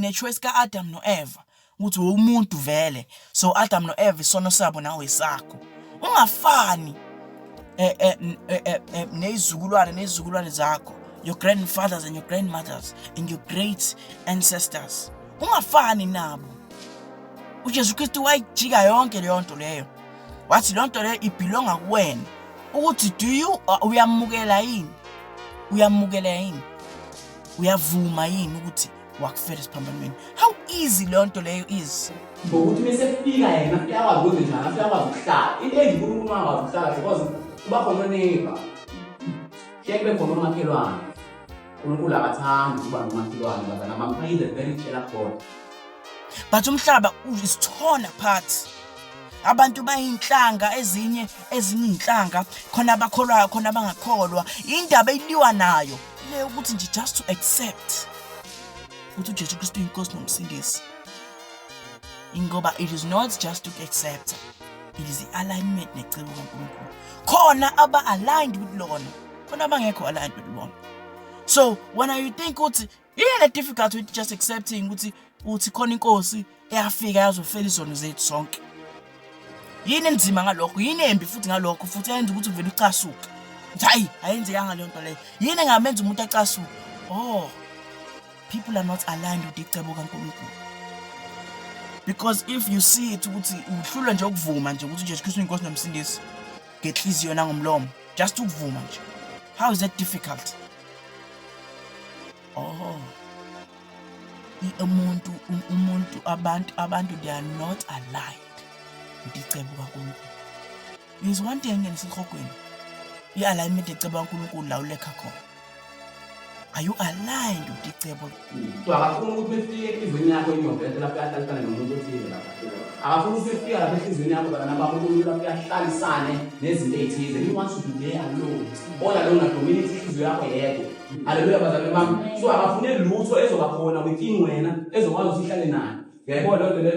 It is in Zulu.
ne-choice ka-Adam no-Eva ukuthi umuntu vele, so Adam no-Eva isono sabo nawe isakho. Ungafani nezizukulwane zakho, your grandfathers and your grandmothers and your great ancestors. Ungafani nabo. uJesu Kristu wayijika yonke leyo nto leyo. Wathi le nto leyo ibelonga kuwena. Ukuthi uyamukela yini? Uyamukela yini? Uyavuma yini ukuthi wakufela esiphambanweni? How easy le nto leyo is. Ngokuthi bese fika yena uyakwazi ukwenza njani, uyakwazi ukuhlala. Into enkulu uma akwazi ukuhlala because kuba khona neighbor. Kube khona umakhelwane. uNkulunkulu akathandi ukuba nomakhelwane ngoba namakhaya is a very jealous God. But umhlaba is torn apart. Abantu bayinhlanga ezinye inhlanga, khona abakholwayo khona abangakholwa. Indaba eliwa nayo le ukuthi nje just to accept ukuthi uJesu Kristu inkosi nomsindisi. Ingoba it is not just to accept, it is the alignment necebo kaNkulunkulu. Khona aba aligned with lona, khona abangekho aligned with lona. So when you think ukuthi it's difficult with just accepting ukuthi khona inkosi eyafika yazofela izono zethu sonke. Yini enzima ngalokho? Yini embi futhi ngalokho? Futhi ayenza ukuthi uvele ucasuke. Hayi, ayenzekanga le nto leyo. Yini engamenza umuntu acasuke? Oh, people are not aligned with icebo kaNkulunkulu. Because if you see it ukuthi uhlulwa nje ukuvuma nje ukuthi uJesu Kristu inkosi nomsindisi ngenhliziyo nangomlomo, just ukuvuma nje. How is that difficult? Oh, abantu they are not aligned with icebo kaNkulunkulu. Is one thing engisikhokhweni. I-alignment ecebo kaNkulunkulu la ulekha khona. Are you aligned with icebo? Akafuna ukuthi befike ehlizweni yakho inyovela lapho yahlalisana nomuntu othile lapha. Akafuna ukuthi befike lapho ehlizweni yakho bana nabamuntu lapho yahlalisane nezinto ezithize. You want to be there alone. All alone dominate ihliziyo yakho yedwa. Haleluya bazalwane bami. So akafune lutho ezoba khona within wena ezokwazi ukuthi ihlale nayo. Ngiyayibona lento le.